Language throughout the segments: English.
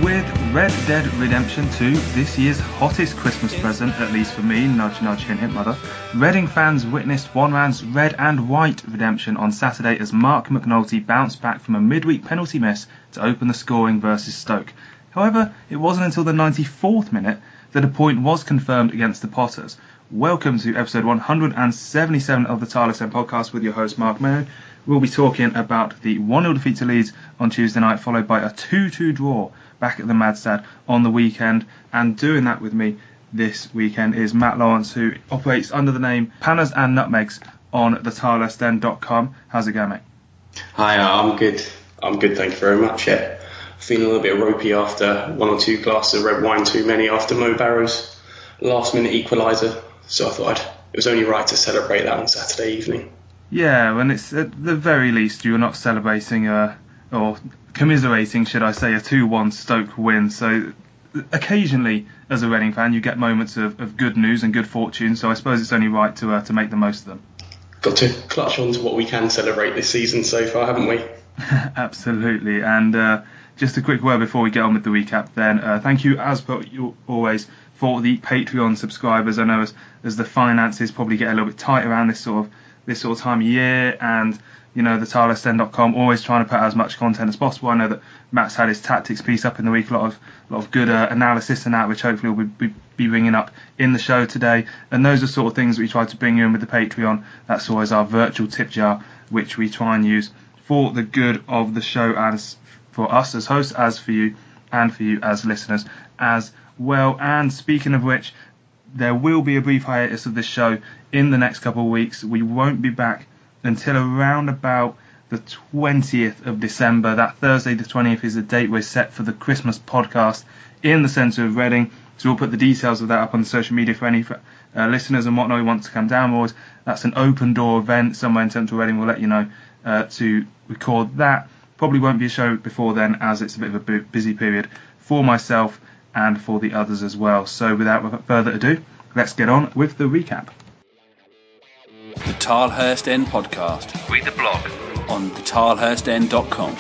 With Red Dead Redemption 2, this year's hottest Christmas present, at least for me, nudge nudge hint hint mother, Reading fans witnessed one man's red and white redemption on Saturday as Marc McNulty bounced back from a midweek penalty miss to open the scoring versus Stoke. However, it wasn't until the 94th minute that a point was confirmed against the Potters. Welcome to episode 177 of the Tilehurst End podcast with your host Marc Mayo. We'll be talking about the 1-0 defeat to Leeds on Tuesday night, followed by a 2-2 draw back at the Madstad on the weekend. And doing that with me this weekend is Matt Lawrence, who operates under the name PannasAndNutmegs on the Tilehurstend.com. How's it going, mate? Hi, I'm good. Thank you very much. Yeah, feeling a little bit ropey after one or two glasses of red wine too many after Mo Barrow's last-minute equaliser. So I thought it was only right to celebrate that on Saturday evening. Yeah, when it's at the very least you're not celebrating or commiserating, should I say, a 2-1 Stoke win. So occasionally, as a Reading fan, you get moments of good news and good fortune. So I suppose it's only right to make the most of them. Got to clutch on to what we can celebrate this season so far, haven't we? Absolutely. And just a quick word before we get on with the recap then. Thank you, as per always, for the Patreon subscribers. I know as the finances probably get a little bit tight around this sort of time of year, and you know, the Tilehurstend.com always trying to put out as much content as possible. I know that Matt's had his tactics piece up in the week, a lot of good analysis and that, which hopefully we'll be bringing up in the show today. And those are sort of things that we try to bring you in with the Patreon. That's always our virtual tip jar, which we try and use for the good of the show, as for us as hosts, as for you, and for you as listeners as well. And speaking of which, there will be a brief hiatus of this show in the next couple of weeks. We won't be back until around about the 20th of December. That Thursday the 20th is the date we're set for the Christmas podcast in the centre of Reading. So we'll put the details of that up on the social media for any listeners and whatnot who want to come down. Always, that's an open door event somewhere in central Reading. We'll let you know to record that. Probably won't be a show before then, as it's a bit of a busy period for myself and for the others as well. So without further ado, let's get on with the recap. The Tilehurst End podcast. Read the blog on thetilehurstend.com.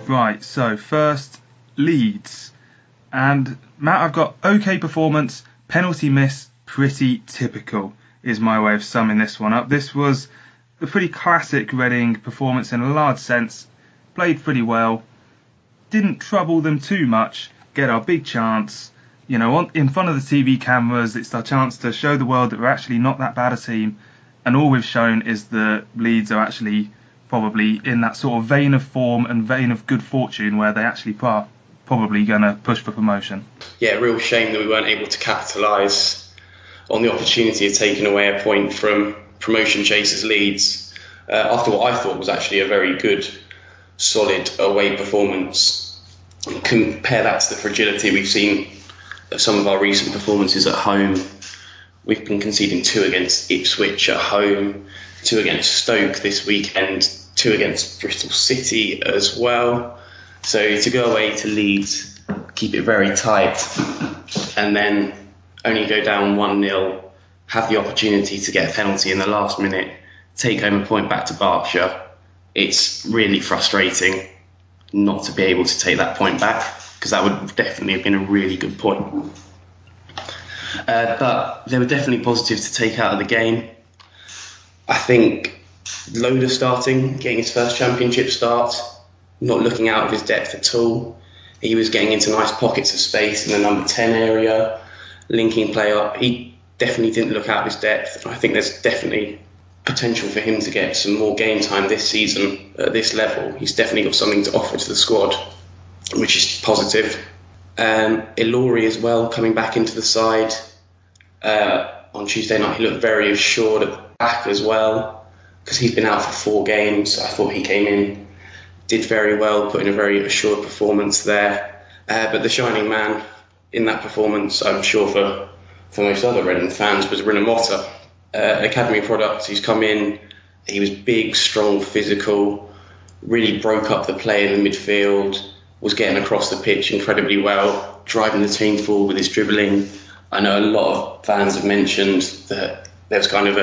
Right, so first, Leeds. And Matt, I've got okay performance, penalty miss, pretty typical, is my way of summing this one up. This was a pretty classic Reading performance in a large sense. Played pretty well. Didn't trouble them too much. Get our big chance. You know, in front of the TV cameras, it's our chance to show the world that we're actually not that bad a team. And all we've shown is that Leeds are actually probably in that sort of vein of form and vein of good fortune where they actually are probably going to push for promotion. Yeah, real shame that we weren't able to capitalise on the opportunity of taking away a point from promotion chasers Leeds after what I thought was actually a very good, solid away performance. Compare that to the fragility we've seen of some of our recent performances at home. We've been conceding 2 against Ipswich at home, 2 against Stoke this weekend, 2 against Bristol City as well. So to go away to Leeds, keep it very tight, and then only go down 1-0, have the opportunity to get a penalty in the last minute, take home a point back to Berkshire. It's really frustrating not to be able to take that point back, because that would definitely have been a really good point. But there were definitely positives to take out of the game. I think Loader starting, getting his first championship start, not looking out of his depth at all. He was getting into nice pockets of space in the number 10 area, linking play up. He definitely didn't look out of his depth. I think there's definitely potential for him to get some more game time this season at this level. He's definitely got something to offer to the squad, which is positive. Ilori as well, coming back into the side. On Tuesday night, he looked very assured at the back as well, because he's been out for 4 games. I thought he came in, did very well, put in a very assured performance there. But the shining man in that performance, I'm sure for most other Reading fans, was Rinomhota. Academy product. He's come in, he was big, strong, physical, really broke up the play in the midfield, was getting across the pitch incredibly well, driving the team forward with his dribbling. I know a lot of fans have mentioned that there was kind of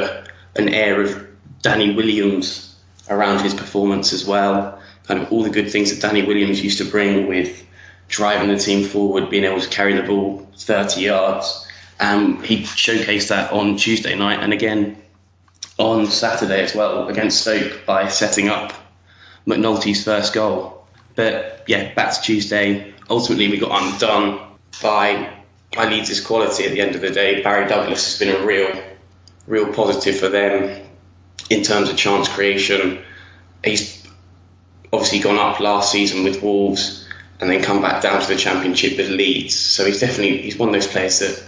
an air of Danny Williams around his performance as well. Kind of all the good things that Danny Williams used to bring with driving the team forward, being able to carry the ball 30 yards. He showcased that on Tuesday night and again on Saturday as well against Stoke by setting up McNulty's first goal. But yeah, back to Tuesday. Ultimately, we got undone by Leeds' quality at the end of the day. Barry Douglas has been a real positive for them in terms of chance creation. He's obviously gone up last season with Wolves and then come back down to the Championship with Leeds. So he's one of those players that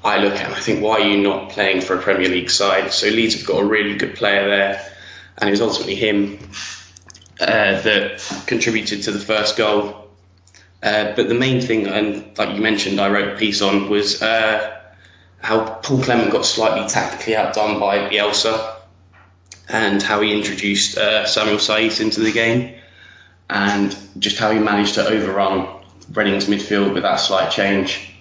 I look at and I think, why are you not playing for a Premier League side? So Leeds have got a really good player there, and it was ultimately him that contributed to the first goal. But the main thing, and like you mentioned, I wrote a piece on, was how Paul Clement got slightly tactically outdone by Bielsa and how he introduced Samuel Saiz into the game and just how he managed to overrun Reading's midfield with that slight change.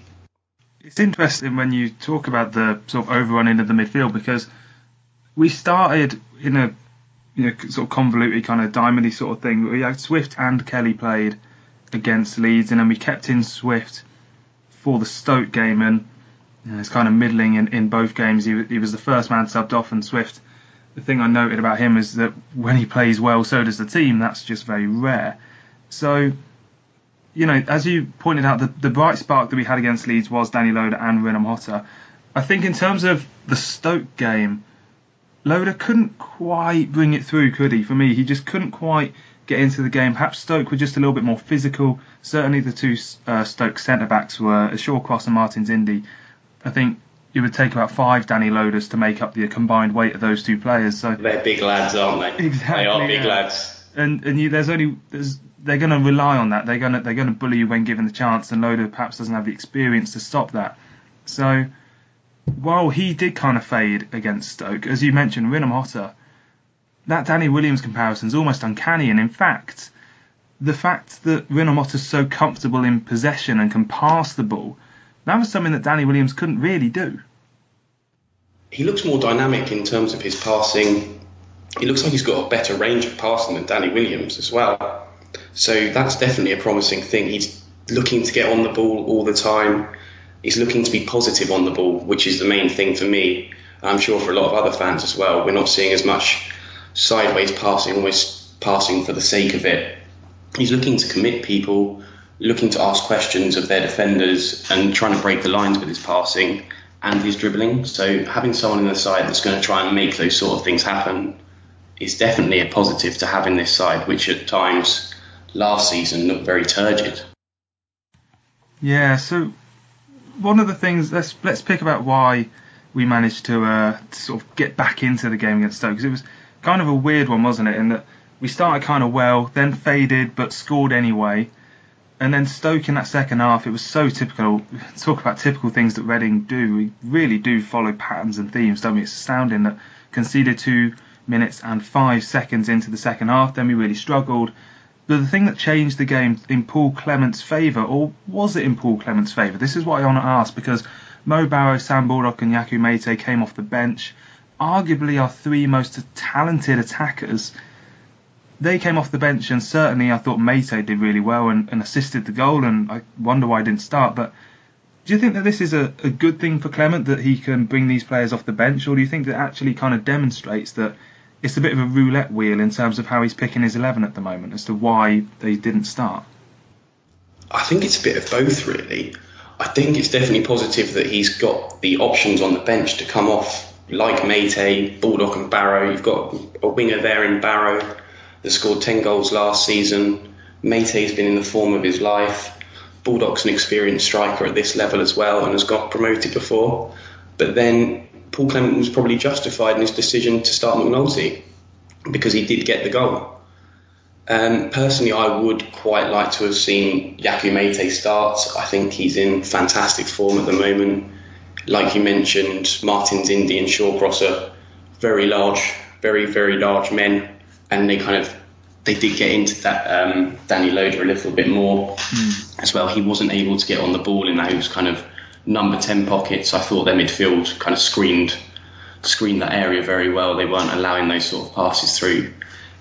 It's interesting when you talk about the sort of overrunning of the midfield, because we started in a sort of convoluted kind of diamondy sort of thing. We had Swift and Kelly played against Leeds, and then we kept in Swift for the Stoke game, and it's kind of middling in both games. He was the first man subbed off, and Swift, the thing I noted about him is that when he plays well, so does the team. That's just very rare. So, as you pointed out, the bright spark that we had against Leeds was Danny Loader and Rinham Hotter. I think in terms of the Stoke game, Loader couldn't quite bring it through, could he? For me, he just couldn't quite get into the game. Perhaps Stoke were just a little bit more physical. Certainly the two Stoke centre-backs were Shawcross and Martins Indy. I think it would take about 5 Danny Loaders to make up the combined weight of those two players. So they're big lads, aren't they? Exactly. They are big lads. And they're going to rely on that. They're going to bully you when given the chance, and Loader perhaps doesn't have the experience to stop that. So while he did kind of fade against Stoke, as you mentioned, Rinham Hotter, that Danny Williams comparison is almost uncanny. And in fact, the fact that Rinham Hotter's so comfortable in possession and can pass the ball, that was something that Danny Williams couldn't really do. He looks more dynamic in terms of his passing. He looks like he's got a better range of passing than Danny Williams as well. So that's definitely a promising thing. He's looking to get on the ball all the time. He's looking to be positive on the ball, which is the main thing for me. I'm sure for a lot of other fans as well. We're not seeing as much sideways passing, almost passing for the sake of it. He's looking to commit people, looking to ask questions of their defenders and trying to break the lines with his passing and his dribbling. So having someone in the side that's going to try and make those sort of things happen is definitely a positive to have in this side, which at times last season looked very turgid. Yeah, so one of the things, let's pick about why we managed to sort of get back into the game against Stoke, because it was kind of a weird one, wasn't it, in that we started kind of well, then faded but scored anyway, and then Stoke in that second half, it was so typical. Talk about typical things that Reading do. We really do follow patterns and themes, don't we? It's astounding that conceded 2 minutes and 5 seconds into the second half, then we really struggled. But the thing that changed the game in Paul Clement's favour, or was it in Paul Clement's favour? This is what I want to ask, because Mo Barrow, Sam Baldock and Yaku Mate came off the bench. Arguably our 3 most talented attackers. They came off the bench, and certainly I thought Mate did really well and assisted the goal, and I wonder why he didn't start. But do you think that this is a good thing for Clement, that he can bring these players off the bench, or do you think that actually kind of demonstrates that it's a bit of a roulette wheel in terms of how he's picking his 11 at the moment as to why they didn't start? I think it's a bit of both, really. I think it's definitely positive that he's got the options on the bench to come off, like Mate, Baldock and Barrow. You've got a winger there in Barrow that scored 10 goals last season. Mate's been in the form of his life. Baldock's an experienced striker at this level as well and has got promoted before. But then Paul Clement was probably justified in his decision to start McNulty because he did get the goal. Personally, I would quite like to have seen Yaku Mate start. I think he's in fantastic form at the moment. Like you mentioned, Martins Indy and Shawcross are very large, very, very large men, and they did get into that Danny Loader a little bit more as well. He wasn't able to get on the ball in those kind of number 10 pockets. I thought their midfield kind of screened that area very well. They weren't allowing those sort of passes through.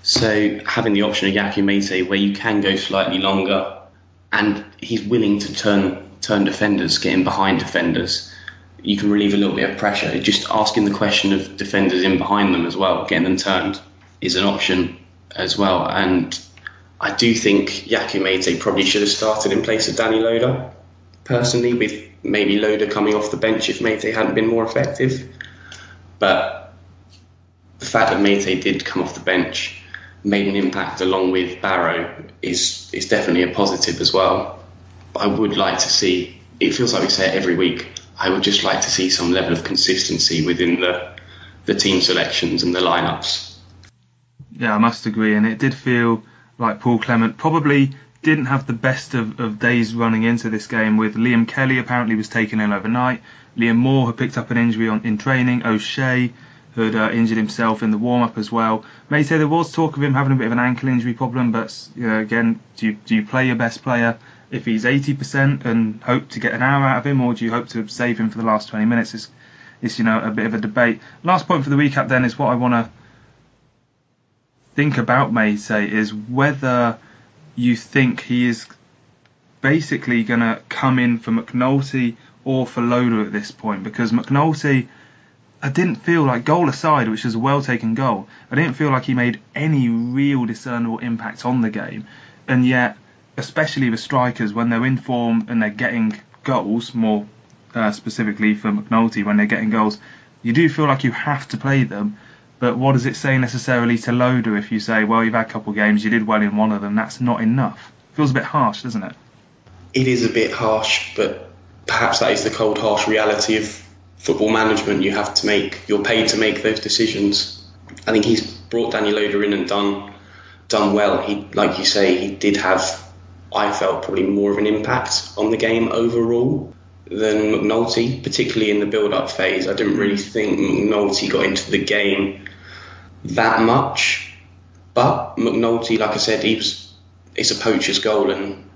So having the option of Yaku Mate where you can go slightly longer, and he's willing to turn defenders, get in behind defenders, you can relieve a little bit of pressure. Just asking the question of defenders in behind them as well, getting them turned, is an option as well. And I do think Yaku Mate probably should have started in place of Danny Loader, personally, with maybe Loader coming off the bench if Mate hadn't been more effective. But the fact that Mate did come off the bench, made an impact along with Barrow, is definitely a positive as well. But I would like to see, it feels like we say it every week, I would just like to see some level of consistency within the team selections and the lineups. Yeah, I must agree, and it did feel like Paul Clement probably didn't have the best of days running into this game, with Liam Kelly apparently was taken in overnight. Liam Moore had picked up an injury in training. O'Shea had injured himself in the warm-up as well. Mate, there was talk of him having a bit of an ankle injury problem, but again, do you play your best player if he's 80% and hope to get an hour out of him, or do you hope to save him for the last 20 minutes? It's a bit of a debate. Last point for the recap then is what I want to think about Mate is whether you think he is basically going to come in for McNulty or for Loader at this point, because McNulty, I didn't feel like, goal aside, which was a well taken goal, I didn't feel like he made any real discernible impact on the game. And yet, especially with strikers, when they're in form and they're getting goals, more specifically for McNulty, when they're getting goals, you do feel like you have to play them. But what does it say necessarily to Loader if you say, well, you've had a couple of games, you did well in one of them, that's not enough? Feels a bit harsh, doesn't it? It is a bit harsh, but perhaps that is the cold, harsh reality of football management. You're paid to make those decisions. I think he's brought Danny Loader in and done well. He, like you say, he did have, I felt, probably more of an impact on the game overall than McNulty, particularly in the build-up phase. I didn't really think McNulty got into the game that much, but McNulty, like I said, it's a poacher's goal, and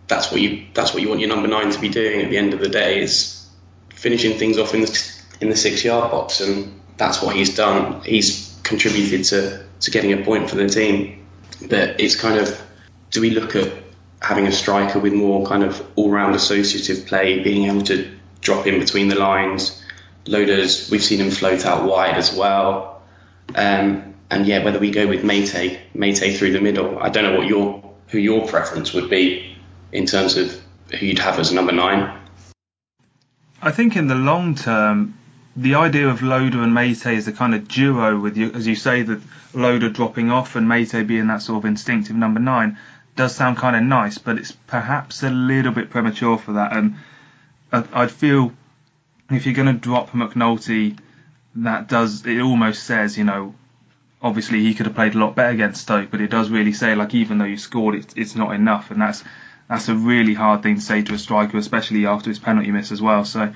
that's what you want your number 9 to be doing at the end of the day, is finishing things off in the 6-yard box, and that's what he's done. He's contributed to getting a point for the team. But it's kind of, do we look at having a striker with more kind of all-round associative play, being able to drop in between the lines? Loaders, we've seen him float out wide as well. And yeah, whether we go with Mate through the middle, I don't know who your preference would be in terms of who you'd have as number 9. I think in the long term, the idea of Loader and Mate as a kind of duo, with you, as you say, the Loader dropping off and Mate being that sort of instinctive number 9, does sound kind of nice, but it's perhaps a little bit premature for that. And I'd feel if you're going to drop McNulty, it almost says, obviously he could have played a lot better against Stoke, but it does really say, like, even though you scored, it's not enough, and that's a really hard thing to say to a striker, especially after his penalty miss as well. So,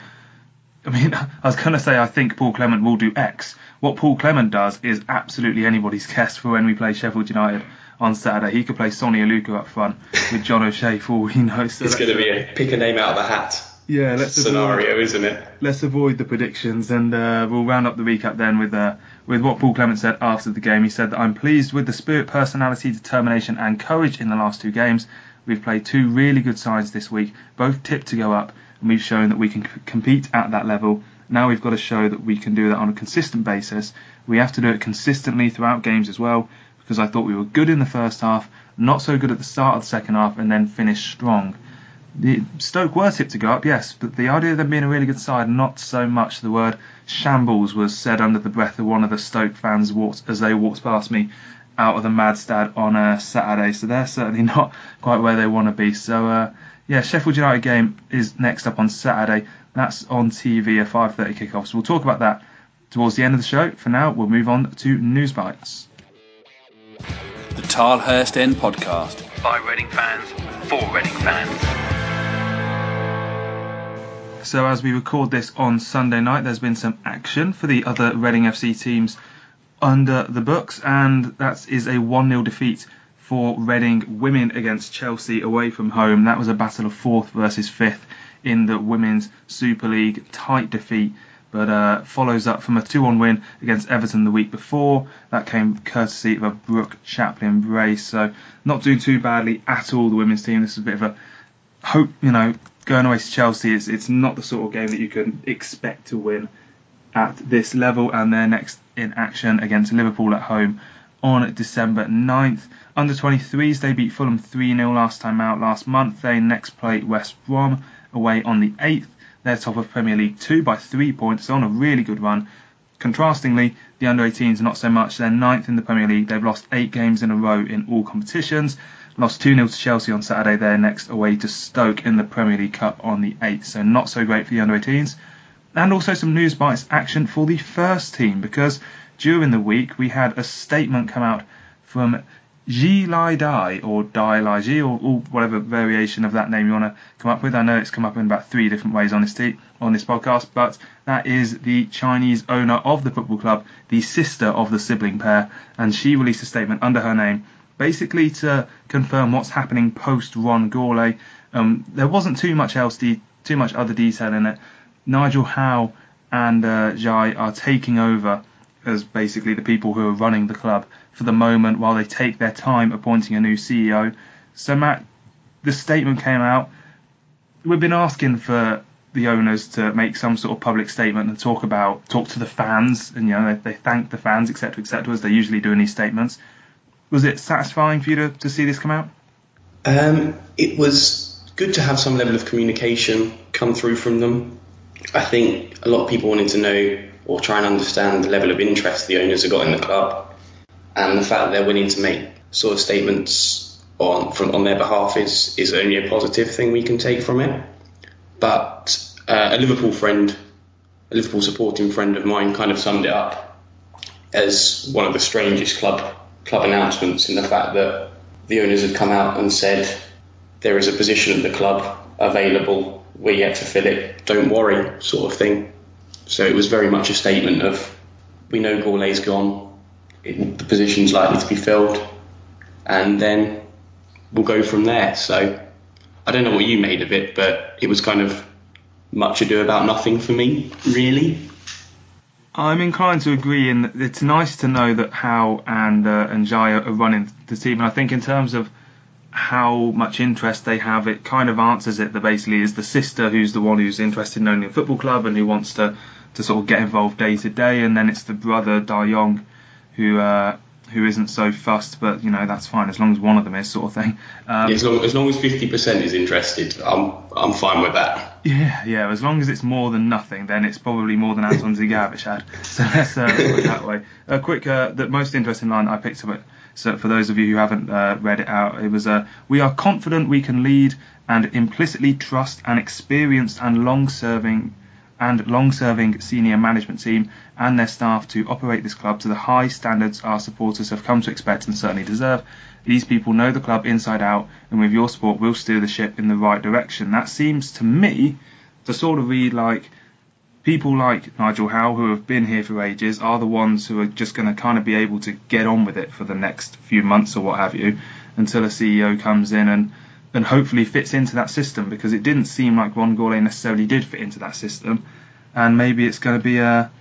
I mean, I was going to say I think Paul Clement will do X. What Paul Clement does is absolutely anybody's guess for when we play Sheffield United on Saturday. He could play Sonny Aluko up front with John O'Shea for all he knows. So it's going to be a pick a name out of the hat scenario, isn't it? Let's avoid the predictions, and we'll round up the recap then with what Paul Clement said after the game. He said that I'm pleased with the spirit, personality, determination and courage in the last 2 games. We've played 2 really good sides this week, both tipped to go up, and we've shown that we can compete at that level. Now we've got to show that we can do that on a consistent basis. We have to do it consistently throughout games as well, because I thought we were good in the first half, not so good at the start of the second half, and then finished strong. Stoke were tipped to go up, yes, but the idea of them being a really good side, not so much. The word shambles was said under the breath of one of the Stoke fans as they walked past me out of the Madstad on a Saturday, so they're certainly not quite where they want to be. So Sheffield United game is next up on Saturday. That's on TV, a 5:30 kickoff, so we'll talk about that towards the end of the show. For now, we'll move on to Newsbites. The Tilehurst End podcast by Reading fans for Reading fans. So as we record this on Sunday night, there's been some action for the other Reading FC teams under the books, and that is a 1-0 defeat for Reading women against Chelsea away from home. That was a battle of 4th versus 5th in the Women's Super League. Tight defeat but follows up from a 2-1 win against Everton the week before. That came courtesy of a Brooke Chaplin brace, so not doing too badly at all, the women's team. This is a bit of a hope, going away to Chelsea. It's not the sort of game that you can expect to win at this level, and they're next in action against Liverpool at home on December 9th. Under 23s, they beat Fulham 3-0 last time out last month. They next play West Brom away on the 8th. They're top of Premier League 2 by 3 points. They're on a really good run. Contrastingly, the under 18s not so much. They're 9th in the Premier League. They've lost 8 games in a row in all competitions. Lost 2-0 to Chelsea on Saturday. They're next away to Stoke in the Premier League Cup on the 8th. So not so great for the under 18s. And also some Newsbites action for the first team, because during the week we had a statement come out from Ji Lai Dai, or Dai Lai Ji, or whatever variation of that name you want to come up with. I know it's come up in about 3 different ways on this podcast, but that is the Chinese owner of the football club, the sister of the sibling pair, and she released a statement under her name, basically to confirm what's happening post Ron Gourlay. There wasn't too much other detail in it. Nigel Howe and Jai are taking over as basically the people who are running the club for the moment while they take their time appointing a new CEO. So Matt, the statement came out. We've been asking for the owners to make some sort of public statement and talk to the fans, and they thank the fans, etc., as they usually do in these statements. Was it satisfying for you to see this come out? It was good to have some level of communication come through from them. I think a lot of people wanted to know or try and understand the level of interest the owners have got in the club, and the fact that they're willing to make sort of statements on their behalf is only a positive thing we can take from it. But a Liverpool supporting friend of mine kind of summed it up as one of the strangest club announcements, in the fact that the owners had come out and said there is a position at the club available, we're yet to fill it, don't worry, sort of thing. So it was very much a statement of, we know Gourlay's gone, the position's likely to be filled, and then we'll go from there. So I don't know what you made of it, but it was kind of much ado about nothing for me, really. I'm inclined to agree, and it's nice to know that Howe and Jai are running the team, and I think in terms of how much interest they have, it kind of answers it. That basically is the sister who's the one who's interested in owning a football club and who wants to sort of get involved day to day, and then it's the brother Dai Yong who isn't so fussed, but that's fine as long as one of them is, sort of thing. As long as 50% is interested, I'm fine with that. Yeah. As long as it's more than nothing, then it's probably more than Anton Zigavic had. So let's put it that way. A quick, the most interesting line I picked up. So for those of you who haven't read it out, it was, we are confident we can lead and implicitly trust an experienced and long-serving senior management team and their staff to operate this club to the high standards our supporters have come to expect and certainly deserve. These people know the club inside out, and with your support we'll steer the ship in the right direction. That seems to me to sort of read like people like Nigel Howe, who have been here for ages, are the ones who are just going to kind of be able to get on with it for the next few months or what have you, until a CEO comes in and hopefully fits into that system, because it didn't seem like Ron Gourlay necessarily did fit into that system, and maybe it's going to be a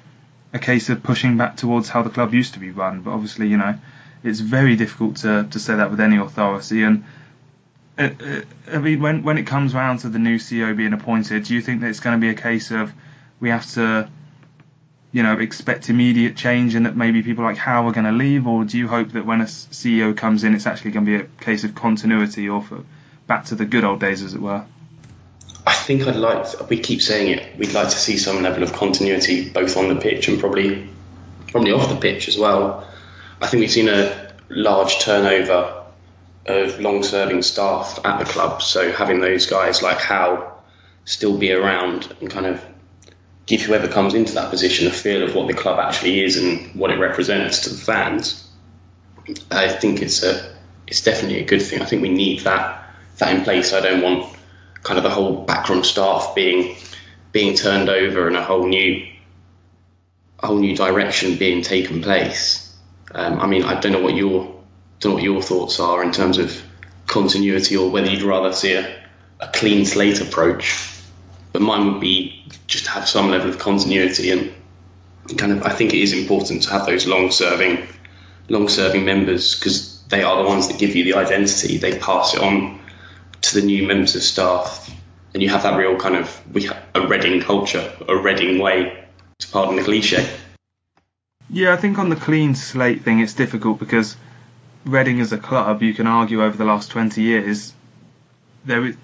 case of pushing back towards how the club used to be run. But obviously, it's very difficult to say that with any authority. And I mean, when it comes round to the new CEO being appointed, do you think that it's going to be a case of we have to, expect immediate change and that maybe people like Howe are going to leave, or do you hope that when a CEO comes in, it's actually going to be a case of continuity, or back to the good old days, as it were? I think we keep saying it, we'd like to see some level of continuity both on the pitch and probably off the pitch as well. I think we've seen a large turnover of long-serving staff at the club, so having those guys like Howe still be around and kind of give whoever comes into that position a feel of what the club actually is and what it represents to the fans, I think it's definitely a good thing. I think we need that in place. I don't want kind of the whole backroom staff being turned over and a whole new direction being taken place. I mean, I don't know what your thoughts are in terms of continuity, or whether you'd rather see a clean slate approach. But mine would be just to have some level of continuity, and I think it is important to have those long-serving members, because they are the ones that give you the identity. They pass it on to the new members of staff, and you have that real a Reading culture, a Reading way, to pardon the cliche. Yeah, I think on the clean slate thing, it's difficult because Reading as a club, you can argue over the last 20 years, you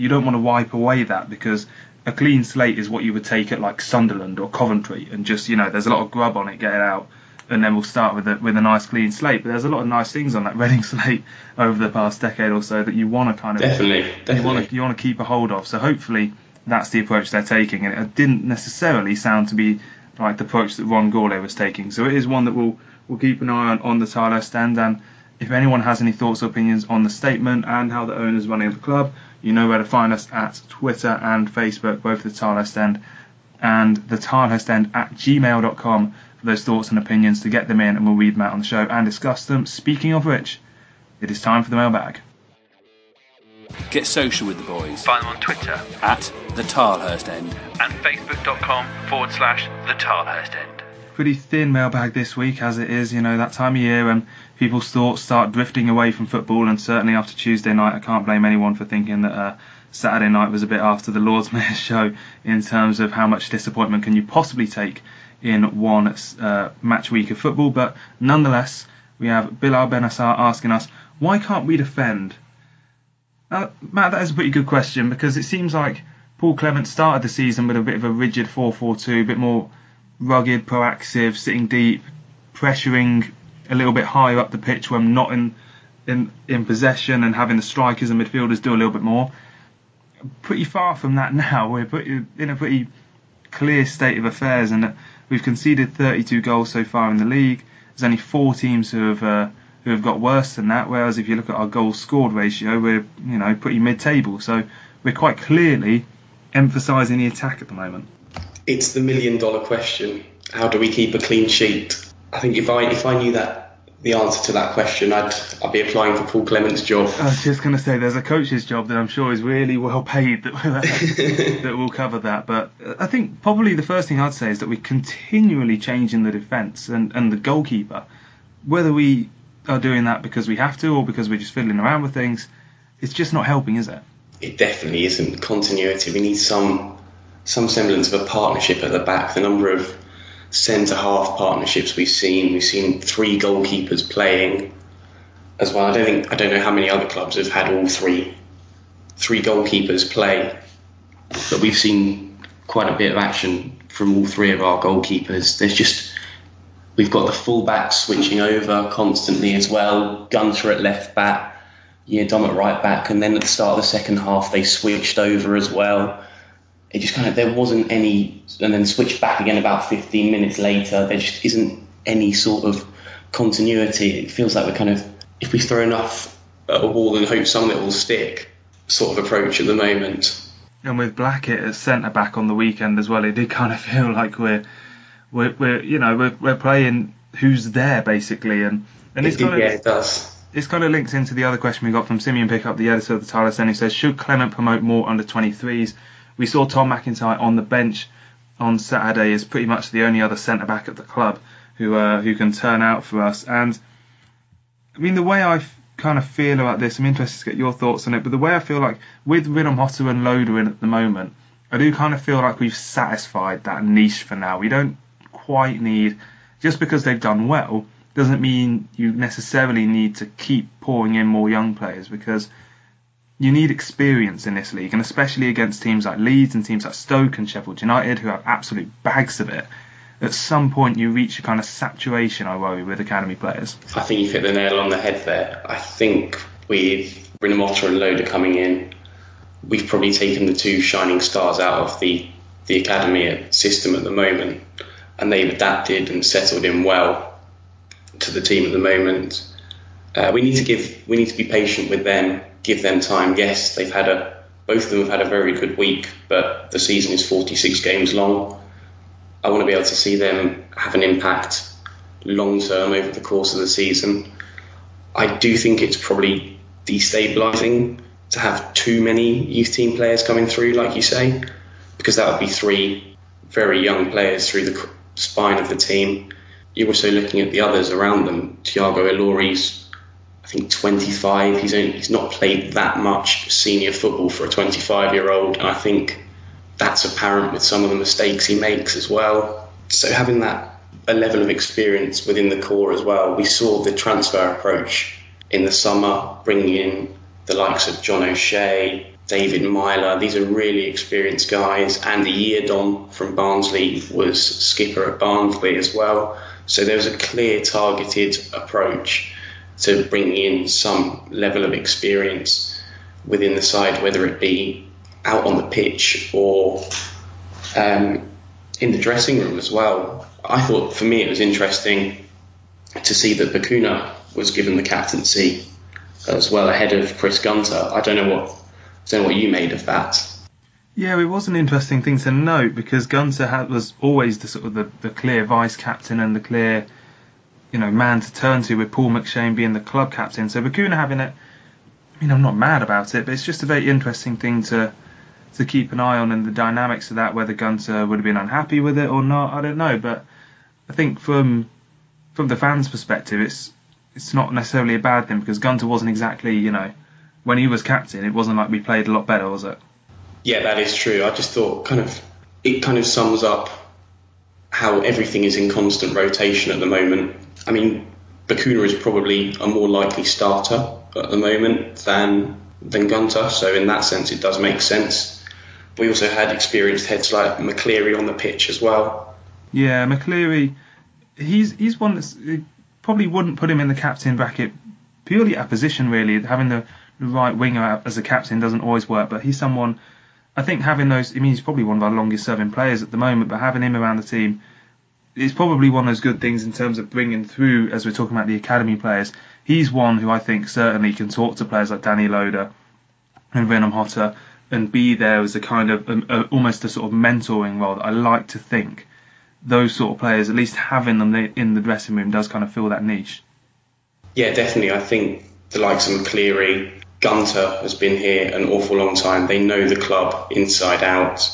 don't want to wipe away that, because a clean slate is what you would take at like Sunderland or Coventry, and just, there's a lot of grub on it, get it out, and then we'll start with a nice clean slate. But there's a lot of nice things on that Reading slate over the past decade or so that you want to definitely you want to keep a hold of. So hopefully that's the approach they're taking, and it didn't necessarily sound to be like the approach that Ron Gourlay was taking. So it is one that we'll keep an eye on the Tilehurst End. And if anyone has any thoughts or opinions on the statement and how the owner's running the club, you know where to find us at Twitter and Facebook, both the Tilehurst End and the Tilehurst End at gmail.com for those thoughts and opinions, to get them in, and we'll read them out on the show and discuss them. Speaking of which, it is time for the mailbag. Get social with the boys. Find them on Twitter at the Tilehurst End and facebook.com/the Tilehurst End. Pretty thin mailbag this week, as it is, that time of year when people's thoughts start drifting away from football, and certainly after Tuesday night, I can't blame anyone for thinking that Saturday night was a bit after the Lord's Mayor's show in terms of how much disappointment can you possibly take in one match week of football. But nonetheless, we have Bilal Benassar asking us, why can't we defend? Matt, that is a pretty good question, because it seems like Paul Clement started the season with a bit of a rigid 4-4-2, a bit more rugged, proactive, sitting deep, pressuring a little bit higher up the pitch when not in possession, and having the strikers and midfielders do a little bit more. Pretty far from that now. We're in a pretty clear state of affairs, and we've conceded 32 goals so far in the league. There's only 4 teams who have got worse than that, whereas if you look at our goals scored ratio, we're pretty mid-table. So we're quite clearly emphasising the attack at the moment. It's the $1 million question. How do we keep a clean sheet? I think if I knew the answer to that question, I'd be applying for Paul Clement's job. I was just going to say, there's a coach's job that I'm sure is really well paid that will cover that. But I think probably the first thing I'd say is that we're continually changing the defence and the goalkeeper. Whether we are doing that because we have to or because we're just fiddling around with things, it's just not helping, is it? It definitely isn't. Continuity. We need some semblance of a partnership at the back. The number of centre-half partnerships we've seen 3 goalkeepers playing as well. I don't know how many other clubs have had all three goalkeepers play, but we've seen quite a bit of action from all 3 of our goalkeepers. We've got the full-back switching over constantly as well. Gunter at left back, Dom at right back, and then at the start of the second half they switched over as well. It just there wasn't any, and then switched back again about 15 minutes later. There just isn't any sort of continuity. It feels like we're if we throw enough at a wall and hope some of it will stick sort of approach at the moment. And with Blackett as centre back on the weekend as well, it did kind of feel like we're playing who's there basically, and it does. This kind of links into the other question we got from Simeon Pickup, the editor of the Tilehurst End, who says, should Clement promote more under 23s? We saw Tom McIntyre on the bench on Saturday as pretty much the only other centre back at the club who can turn out for us. And I mean, the way I kind of feel about this, I'm interested to get your thoughts on it, but the way I feel like with Rinomhota and Loader in at the moment, I do kind of feel like we've satisfied that niche for now. We don't quite need, just because they've done well doesn't mean you necessarily need to keep pouring in more young players, because you need experience in this league, and especially against teams like Leeds and teams like Stoke and Sheffield United, who have absolute bags of it. At some point you reach a kind of saturation, I worry, with academy players. I think you've hit the nail on the head there. I think with Rinomhota and Loader coming in, we've probably taken the 2 shining stars out of the academy system at the moment, and they've adapted and settled in well to the team at the moment. We need to be patient with them, give them time. Yes, both of them have had a very good week, but the season is 46 games long. I want to be able to see them have an impact long term over the course of the season. I do think it's probably destabilising to have too many youth team players coming through, like you say. because that would be 3 very young players through the spine of the team. You're also looking at the others around them. Thiago Ilori's, I think, 25. He's not played that much senior football for a 25-year-old, and I think that's apparent with some of the mistakes he makes as well. So having a level of experience within the core as well. We saw the transfer approach in the summer, bringing in the likes of John O'Shea, David Myler. These are really experienced guys. Andy Eardon from Barnsley was skipper at Barnsley as well. So there was a clear targeted approach to bringing in some level of experience within the side, whether it be out on the pitch or in the dressing room as well. I thought, for me, it was interesting to see that Bacuna was given the captaincy as well, ahead of Chris Gunter. I don't know what you made of that. Yeah, it was an interesting thing to note, because Gunter was always the sort of the clear vice captain and the clear, man to turn to, with Paul McShane being the club captain. So Bacuna having it, I'm not mad about it, but it's just a very interesting thing to keep an eye on, and the dynamics of that, whether Gunter would have been unhappy with it or not, I don't know. But I think from the fans' perspective, it's not necessarily a bad thing, because Gunter wasn't exactly, when he was captain, it wasn't like we played a lot better, was it? Yeah, that is true. I just thought it kind of sums up how everything is in constant rotation at the moment. I mean, Bacuna is probably a more likely starter at the moment than Gunter, so in that sense it does make sense. We also had experienced heads like McCleary on the pitch as well. Yeah, McCleary, he's one that's probably wouldn't put him in the captain bracket purely at position, really. Having the right winger out as a captain doesn't always work, but he's someone, I think, having those, he's probably one of our longest serving players at the moment, but having him around the team is probably one of those good things in terms of bringing through, as we're talking about the academy players. He's one who I think certainly can talk to players like Danny Loader and Renham Hotter and be there as a kind of almost a sort of mentoring role that I like to think those sort of players, at least having them in the dressing room, does kind of fill that niche. Yeah, definitely. I think the likes of McCleary, Gunter has been here an awful long time. They know the club inside out.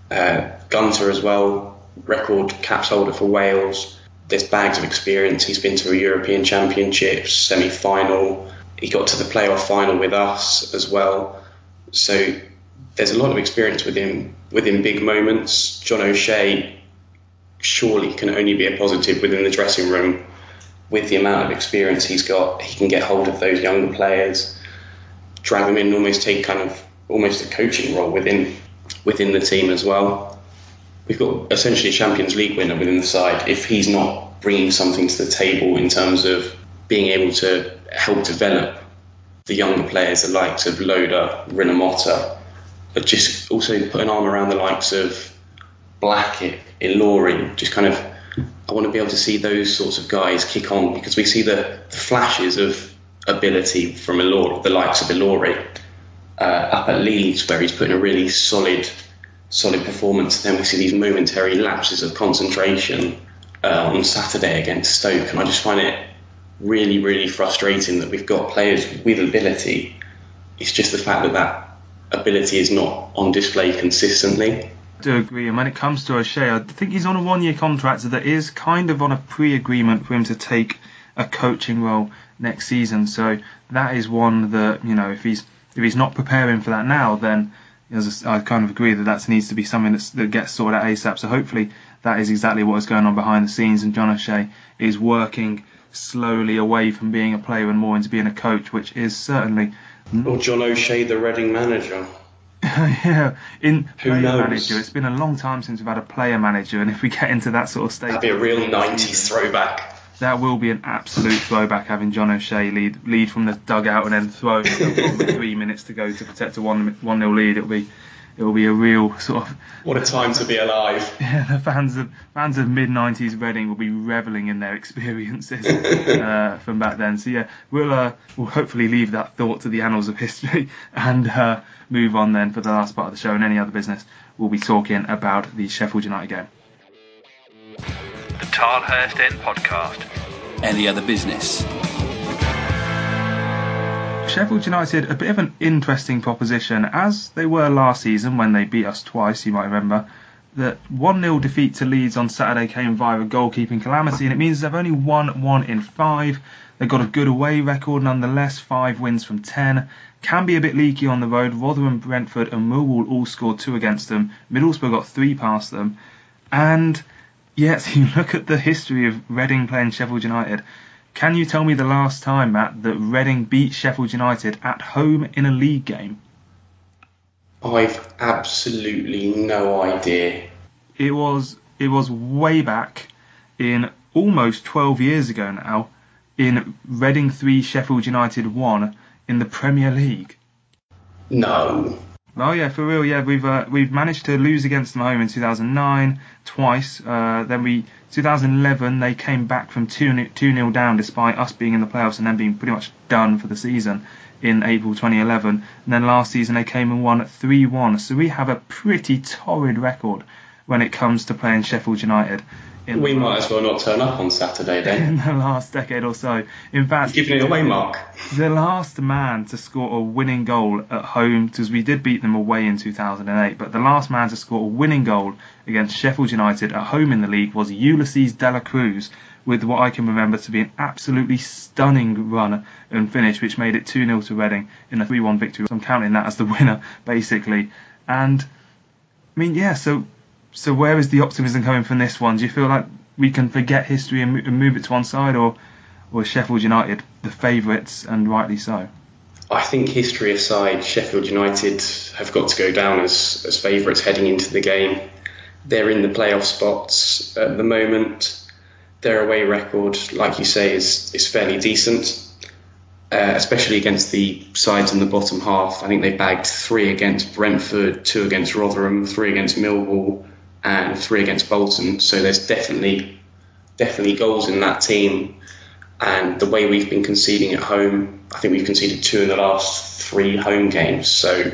Gunter as well, record caps holder for Wales. There's bags of experience. He's been to a European Championships semi-final. He got to the playoff final with us as well. So there's a lot of experience within big moments. John O'Shea surely can only be a positive within the dressing room. With the amount of experience he's got, he can get hold of those younger players, drag them in, almost a coaching role within the team as well. We've got essentially a Champions League winner within the side. If he's not bringing something to the table in terms of being able to help develop the younger players, the likes of Loader, Rinomota, but just also put an arm around the likes of Blackett, Ilori, just kind of, I want to be able to see those sorts of guys kick on, because we see the flashes of ability from Ilori, the likes of Ilori, up at Leeds, where he's putting a really solid performance. Then we see these momentary lapses of concentration on Saturday against Stoke, and I just find it really, really frustrating that we've got players with ability. It's just the fact that ability is not on display consistently. I do agree, and when it comes to O'Shea, I think he's on a one-year contract that is kind of on a pre-agreement for him to take a coaching role next season. So that is one that, if he's not preparing for that now, then I kind of agree that needs to be something that gets sorted out ASAP. So hopefully that is exactly what is going on behind the scenes, and John O'Shea is working slowly away from being a player and more into being a coach, which is certainly... Or John O'Shea, the Reading manager. Yeah, Who player knows? manager, it's been a long time since we've had a player manager, and if we get into that sort of state... That'd be a real 90s throwback. That will be an absolute throwback, having John O'Shea lead from the dugout and then throw with 3 minutes to go to protect a 1-0 lead. It will be a real sort of... What a time to be alive. Yeah, the fans of mid-90s Reading will be revelling in their experiences from back then. So yeah, we'll hopefully leave that thought to the annals of history and move on then for the last part of the show. And any other business, we'll be talking about the Sheffield United game. The Tilehurst End podcast. Any other business? Sheffield United, a bit of an interesting proposition, as they were last season when they beat us twice, you might remember. The 1-0 defeat to Leeds on Saturday came via a goalkeeping calamity, and it means they've only won 1 in 5. They've got a good away record nonetheless, 5 wins from 10. Can be a bit leaky on the road. Rotherham, Brentford and Millwall all scored 2 against them. Middlesbrough got 3 past them. And yet, you look at the history of Reading playing Sheffield United. Can you tell me the last time, Matt, that Reading beat Sheffield United at home in a league game? I've absolutely no idea. It was way back in almost 12 years ago now, in Reading 3, Sheffield United 1 in the Premier League. No. Oh yeah, for real. Yeah, we've managed to lose against them at home in 2009 twice. Then 2011 they came back from 2-0 down despite us being in the playoffs and then being pretty much done for the season in April 2011. And then last season they came and won 3-1. So we have a pretty torrid record when it comes to playing Sheffield United. We might as well not turn up on Saturday then. In the last decade or so. In fact, you're giving it away, Mark. The last man to score a winning goal at home, because we did beat them away in 2008, but the last man to score a winning goal against Sheffield United at home in the league was Ulysses de la Cruz, with what I can remember to be an absolutely stunning run and finish, which made it 2-0 to Reading in a 3-1 victory. So I'm counting that as the winner, basically. And, I mean, yeah, so where is the optimism coming from this one? Do you feel like we can forget history and move it to one side, or is Sheffield United the favourites, and rightly so? I think history aside, Sheffield United have got to go down as favourites heading into the game. They're in the playoff spots at the moment. Their away record, like you say, is fairly decent, especially against the sides in the bottom half. I think they bagged 3 against Brentford, 2 against Rotherham, 3 against Millwall and 3 against Bolton. So there's definitely goals in that team. And the way we've been conceding at home, I think we've conceded 2 in the last 3 home games. So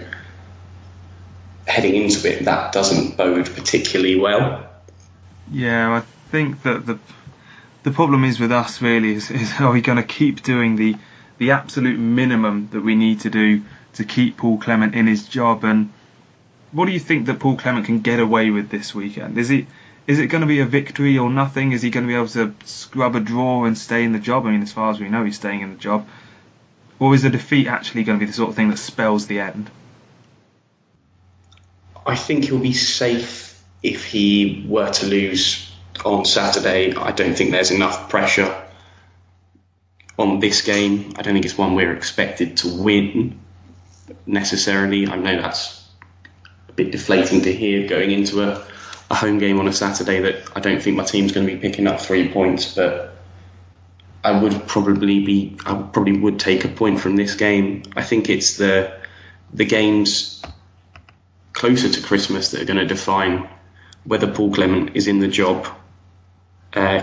heading into it, that doesn't bode particularly well. Yeah, I think that the problem is with us really is are we going to keep doing the absolute minimum that we need to do to keep Paul Clement in his job? And what do you think that Paul Clement can get away with this weekend? Is it going to be a victory or nothing? Is he going to be able to scrub a draw and stay in the job? I mean, as far as we know, he's staying in the job. Or is a defeat actually going to be the sort of thing that spells the end? I think he'll be safe if he were to lose on Saturday. I don't think there's enough pressure on this game. I don't think it's one we're expected to win necessarily. I know that's a bit deflating to hear going into a home game on a Saturday, that I don't think my team's going to be picking up 3 points, but I probably would take a point from this game. I think it's the games closer to Christmas that are going to define whether Paul Clement is in the job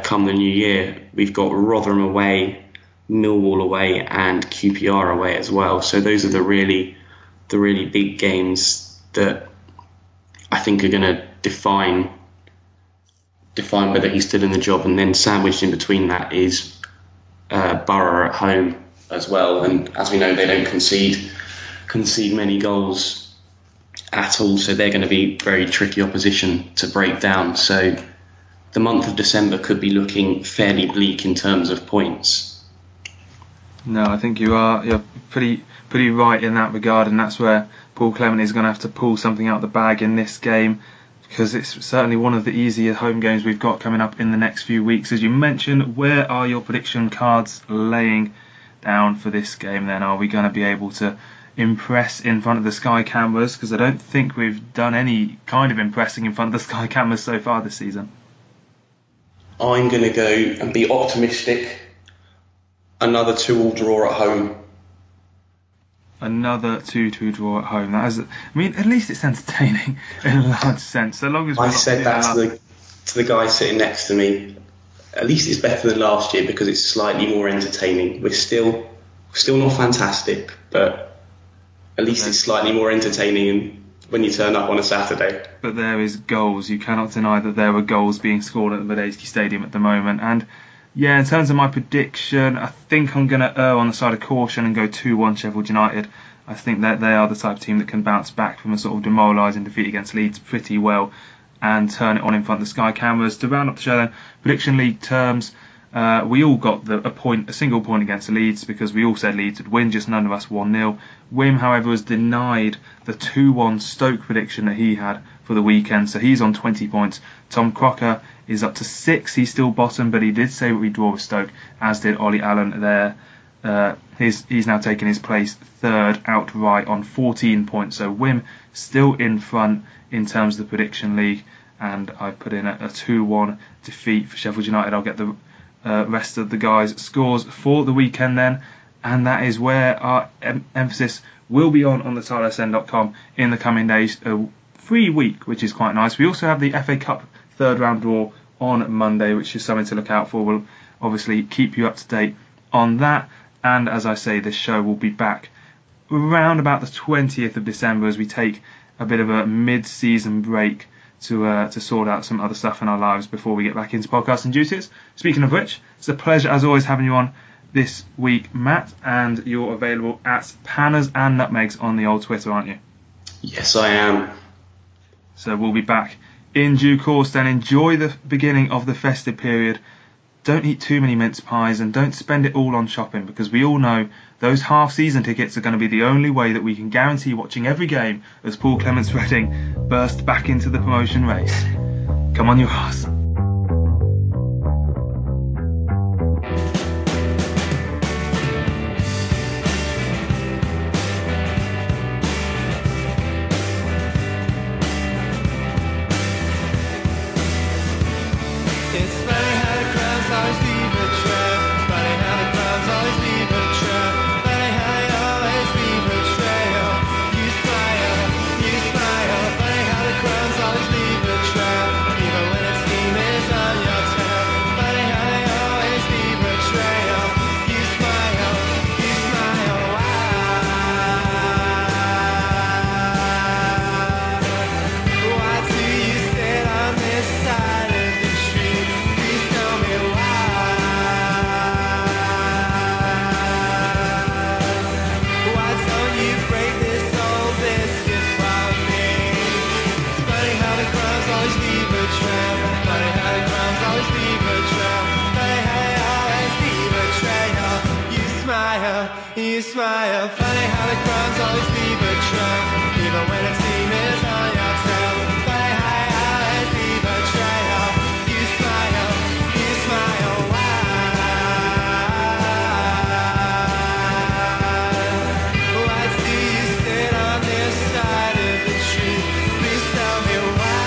come the new year. We've got Rotherham away, Millwall away and QPR away as well. So those are the really big games that I think are going to define whether he's still in the job. And then sandwiched in between that is Borough at home as well. And as we know, they don't concede many goals at all. So they're going to be very tricky opposition to break down. So the month of December could be looking fairly bleak in terms of points. No, I think you're pretty right in that regard, and that's where Paul Clement is going to have to pull something out of the bag in this game, because it's certainly one of the easier home games we've got coming up in the next few weeks. As you mentioned, where are your prediction cards laying down for this game then? Are we going to be able to impress in front of the Sky cameras? Because I don't think we've done any kind of impressing in front of the Sky cameras so far this season. I'm going to go and be optimistic. Another 2-2 draw at home. Another 2-2 draw at home. That is, I mean, at least it's entertaining in a large sense. So long as I said that to the guy sitting next to me. At least it's better than last year because it's slightly more entertaining. We're still not fantastic, but at least it's slightly more entertaining when you turn up on a Saturday. But there is goals. You cannot deny that there are goals being scored at the Medeski Stadium at the moment. And Yeah, in terms of my prediction, I think I'm going to err on the side of caution and go 2-1 Sheffield United. I think that they are the type of team that can bounce back from a sort of demoralising defeat against Leeds pretty well and turn it on in front of the Sky cameras. To round up the show then, prediction league terms, we all got a single point against Leeds because we all said Leeds would win, just none of us 1-0. Wim, however, was denied the 2-1 Stoke prediction that he had for the weekend, so he's on 20 points. Tom Crocker is up to 6, he's still bottom, but he did say we draw with Stoke, as did Ollie Allen there. He's now taken his place third outright on 14 points, so Wim still in front in terms of the prediction league, and I put in a 2-1 defeat for Sheffield United. I'll get the rest of the guys' scores for the weekend then, and that is where our emphasis will be on the tilehurstend.com in the coming days. A free week, which is quite nice. We also have the FA Cup third round draw on Monday, which is something to look out for. We'll obviously keep you up to date on that, and as I say, this show will be back around about the 20th of December as we take a bit of a mid-season break to sort out some other stuff in our lives before we get back into podcasting duties. Speaking of which, it's a pleasure as always having you on this week, Matt, and you're available at PannasAndNutmegs on the old Twitter, aren't you? Yes, I am. So we'll be back in due course then. Enjoy the beginning of the festive period. Don't eat too many mince pies and don't spend it all on shopping, because we all know those half-season tickets are going to be the only way that we can guarantee watching every game as Paul Clements Reading burst back into the promotion race. Come on, you arse. You smile, funny how the crumbs always leave a trail, even when it seems on your tail. Funny how you always leave a trail. You smile, why do you sit on this side of the tree? Please tell me why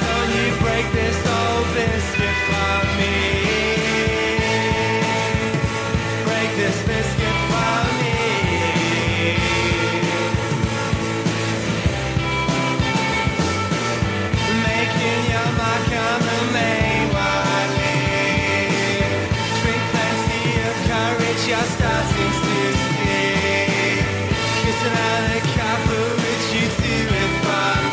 don't you break this old biscuit for me? Starting to see, kissing out the copper, would you do it for me?